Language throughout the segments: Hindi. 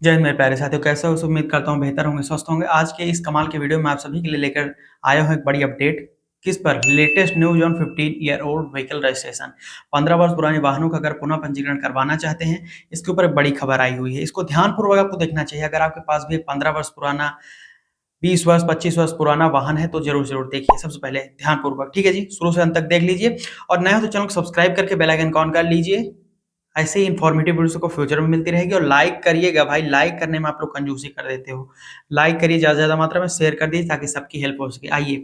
जय हिंद मेरे प्यारे साथियों, कैसे हो? उम्मीद करता हूँ बेहतर होंगे, स्वस्थ होंगे। आज के इस कमाल के वीडियो में आप सभी के लिए लेकर आया हूँ एक बड़ी अपडेट। किस पर? Latest news on 15 year old vehicle registration. 15 वर्ष पुराने वाहनों का अगर पुनः पंजीकरण करवाना चाहते हैं, इसके ऊपर एक बड़ी खबर आई हुई है। इसको ध्यानपूर्वक आपको देखना चाहिए। अगर आपके पास भी एक 15 वर्ष पुराना, 20 वर्ष, 25 वर्ष पुराना वाहन है तो जरूर देखिए सबसे पहले ध्यानपूर्वक। ठीक है जी, शुरू से अंत तक देख लीजिए और नया हो तो चैनल को सब्सक्राइब करके बेल आइकन ऑन कर लीजिए। ऐसे ही इन्फॉर्मेटिव वीडियोस को फ्यूचर में मिलती रहेगी। और लाइक करिएगा भाई, लाइक करने में आप लोग कंजूसी कर देते हो। लाइक करिए, ज़्यादा से ज़्यादा मात्रा में शेयर कर दीजिए ताकि सबकी हेल्प हो सके। आइए,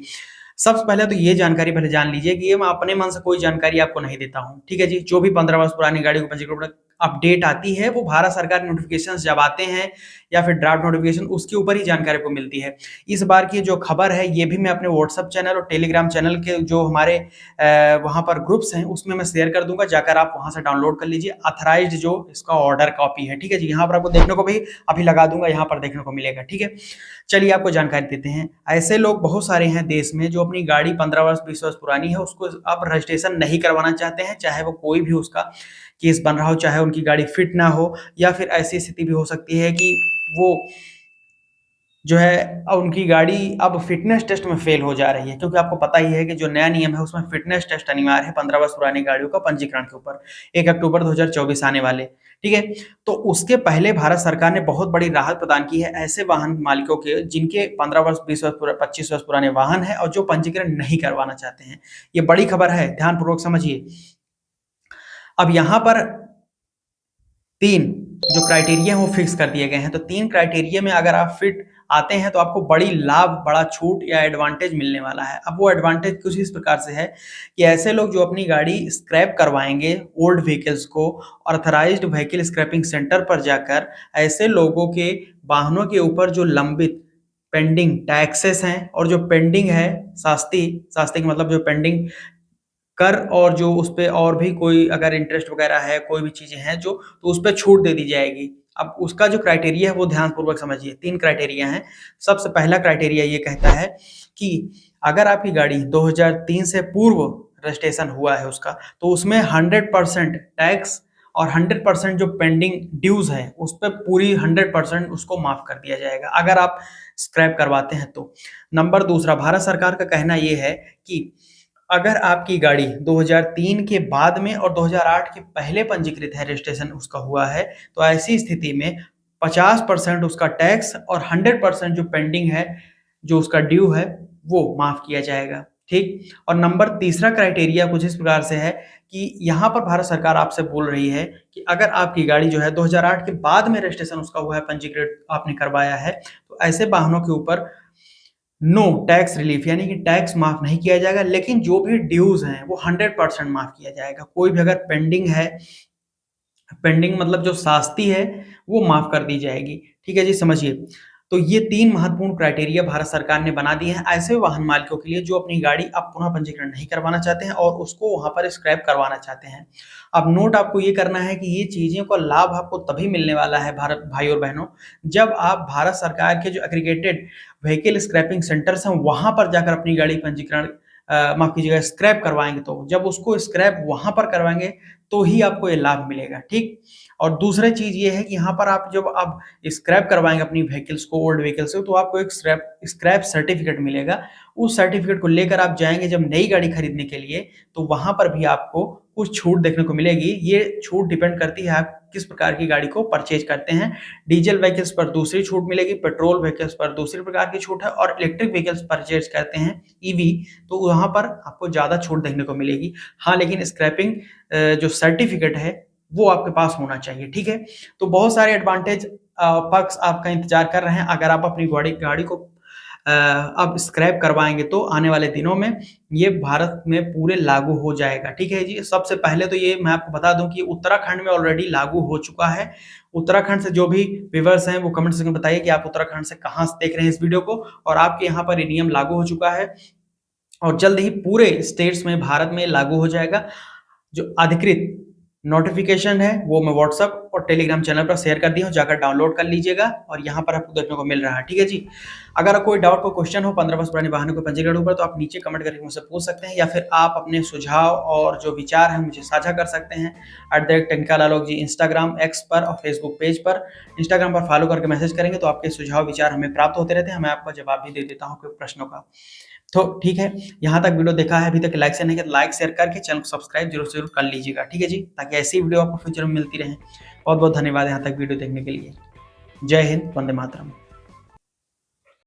सबसे पहले तो ये जानकारी पहले जान लीजिए कि ये मैं अपने मन से कोई जानकारी आपको नहीं देता हूँ। ठीक है जी, जो भी 15 वर्ष पुरानी गाड़ी को पंजीकरण अपडेट आती है वो भारत सरकार नोटिफिकेशन जब आते हैं या फिर ड्राफ्ट नोटिफिकेशन, उसके ऊपर ही जानकारी को मिलती है। इस बार की जो खबर है ये भी मैं अपने व्हाट्सएप चैनल और टेलीग्राम चैनल के जो हमारे वहाँ पर ग्रुप्स हैं उसमें मैं शेयर कर दूंगा, जाकर आप वहाँ से डाउनलोड कर लीजिए। अथराइज्ड जो इसका ऑर्डर कॉपी है, ठीक है जी, यहाँ पर आपको देखने को भी अभी लगा दूंगा, यहाँ पर देखने को मिलेगा। ठीक है, चलिए आपको जानकारी देते हैं। ऐसे लोग बहुत सारे हैं देश में जो अपनी गाड़ी 15 वर्ष 20 वर्ष पुरानी है उसको अब रजिस्ट्रेशन नहीं करवाना चाहते हैं, चाहे वो कोई भी उसका केस बन रहा हो, चाहे उनकी गाड़ी फिट ना हो, या फिर ऐसी स्थिति भी हो सकती है कि वो जो है उनकी गाड़ी अब फिटनेस टेस्ट में फेल हो जा रही है। क्योंकि आपको पता ही है कि जो नया नियम है उसमें फिटनेस टेस्ट अनिवार्य है 15 वर्ष पुरानी गाड़ियों का पंजीकरण के ऊपर, 1 अक्टूबर 2024 आने वाले। ठीक है, तो उसके पहले भारत सरकार ने बहुत बड़ी राहत प्रदान की है ऐसे वाहन मालिकों के जिनके 15 वर्ष 20 वर्ष 25 वर्ष पुराने वाहन है और जो पंजीकरण नहीं करवाना चाहते हैं। ये बड़ी खबर है, ध्यानपूर्वक समझिए। अब यहाँ पर 3 जो क्राइटेरिया है वो फिक्स कर दिए गए हैं। तो 3 क्राइटेरिया में अगर आप फिट आते हैं तो आपको बड़ी लाभ, बड़ा छूट या एडवांटेज मिलने वाला है। अब वो एडवांटेज कुछ इस प्रकार से है कि ऐसे लोग जो अपनी गाड़ी स्क्रैप करवाएंगे ओल्ड व्हीकल्स को, ऑथराइज्ड व्हीकल स्क्रैपिंग सेंटर पर जाकर ऐसे लोगों के वाहनों के ऊपर जो लंबित पेंडिंग टैक्सेस हैं और जो पेंडिंग है शास्ती शास्ती का मतलब जो पेंडिंग कर, और जो उस पे और भी कोई अगर इंटरेस्ट वगैरह है, कोई भी चीज़ें हैं जो, तो उस पे छूट दे दी जाएगी। अब उसका जो क्राइटेरिया है वो ध्यानपूर्वक समझिए। 3 क्राइटेरिया हैं। सबसे पहला क्राइटेरिया ये कहता है कि अगर आपकी गाड़ी 2003 से पूर्व रजिस्ट्रेशन हुआ है उसका, तो उसमें 100% टैक्स और 100% जो पेंडिंग ड्यूज़ है उस पे पूरी 100% उसको माफ़ कर दिया जाएगा अगर आप स्क्रैप करवाते हैं तो। नंबर दूसरा, भारत सरकार का कहना ये है कि अगर आपकी गाड़ी 2003 के बाद में और 2008 के पहले पंजीकृत है, रजिस्ट्रेशन उसका हुआ है, तो ऐसी स्थिति में 50% उसका टैक्स और 100% जो पेंडिंग है, जो उसका ड्यू है, वो माफ किया जाएगा। ठीक। और नंबर तीसरा क्राइटेरिया कुछ इस प्रकार से है कि यहाँ पर भारत सरकार आपसे बोल रही है कि अगर आपकी गाड़ी जो है 2008 के बाद में रजिस्ट्रेशन उसका हुआ है, पंजीकृत आपने करवाया है, तो ऐसे वाहनों के ऊपर नो टैक्स रिलीफ, यानी कि टैक्स माफ नहीं किया जाएगा, लेकिन जो भी ड्यूज हैं वो 100% माफ किया जाएगा। कोई भी अगर पेंडिंग है, पेंडिंग मतलब जो शास्ती है, वो माफ कर दी जाएगी। ठीक है जी, समझिए। तो ये 3 महत्वपूर्ण क्राइटेरिया भारत सरकार ने बना दिए हैं ऐसे वाहन मालिकों के लिए जो अपनी गाड़ी अब पुनः पंजीकरण नहीं करवाना चाहते हैं और उसको वहां पर स्क्रैप करवाना चाहते हैं। अब नोट आपको ये करना है कि ये चीज़ों का लाभ आपको तभी मिलने वाला है भारत भाई और बहनों, जब आप भारत सरकार के जो एग्रीगेटेड व्हीकल स्क्रैपिंग सेंटर्स हैं वहां पर जाकर अपनी गाड़ी पंजीकरण माफ कीजिएगा स्क्रैप करवाएंगे। तो जब उसको स्क्रैप वहां पर करवाएंगे तो ही आपको ये लाभ मिलेगा। ठीक। और दूसरी चीज ये है कि यहाँ पर आप जब आप स्क्रैप करवाएंगे अपनी व्हीकल्स को, ओल्ड व्हीकल्स को, तो आपको एक स्क्रैप सर्टिफिकेट मिलेगा। उस सर्टिफिकेट को लेकर आप जाएंगे जब नई गाड़ी खरीदने के लिए, तो वहां पर भी आपको कुछ छूट देखने को मिलेगी। ये छूट डिपेंड करती है आप किस प्रकार की गाड़ी को परचेज करते हैं। डीजल व्हीकल्स पर दूसरी छूट मिलेगी, पेट्रोल व्हीकल्स पर दूसरी प्रकार की छूट है, और इलेक्ट्रिक व्हीकल्स परचेज करते हैं ईवी, तो वहां पर आपको ज्यादा छूट देखने को मिलेगी। हाँ, लेकिन स्क्रैपिंग जो सर्टिफिकेट है वो आपके पास होना चाहिए। ठीक है, तो बहुत सारे एडवांटेज पक्ष आपका इंतजार कर रहे हैं अगर आप अपनी गाड़ी को अब स्क्रैप करवाएंगे तो आने वाले दिनों में ये भारत में पूरे लागू हो जाएगा। ठीक है जी, सबसे पहले तो ये मैं आपको बता दूं कि उत्तराखंड में ऑलरेडी लागू हो चुका है। उत्तराखंड से जो भी व्यूअर्स हैं वो कमेंट सेक्शन में बताइए कि आप उत्तराखंड से कहाँ से देख रहे हैं इस वीडियो को, और आपके यहाँ पर ये नियम लागू हो चुका है और जल्द ही पूरे स्टेट्स में भारत में लागू हो जाएगा। जो अधिकृत नोटिफिकेशन है वो मैं व्हाट्सएप व्हाट्सएप और टेलीग्राम चैनल पर शेयर कर दिया हूँ, जाकर डाउनलोड कर लीजिएगा और यहाँ पर आपको देखने को मिल रहा है। ठीक है जी। अगर कोई डाउट, कोई क्वेश्चन हो 15 वर्ष पुराने वाहनों के पंजीकरण ऊपर, तो आप नीचे कमेंट करके मुझसे पूछ सकते हैं, या फिर आप अपने सुझाव और जो विचार हैं मुझे साझा कर सकते हैं @टेक्निकल आलोक जी इंस्टाग्राम, एक्स पर और फेसबुक पेज पर। इंस्टाग्राम पर फॉलो करके मैसेज करेंगे तो आपके सुझाव विचार हमें प्राप्त होते रहते हैं, मैं आपका जवाब भी दे देता हूँ कोई प्रश्नों का। तो ठीक है, यहाँ तक वीडियो देखा है अभी तक, लाइक शेयर नहीं किया तो लाइक शेयर करके चैनल को सब्सक्राइब जरूर कर लीजिएगा। ठीक है जी, ताकि ऐसी वीडियो आपको फ्यूचर में मिलती रहे। बहुत बहुत धन्यवाद यहाँ तक वीडियो देखने के लिए। जय हिंद, वंदे मातरम।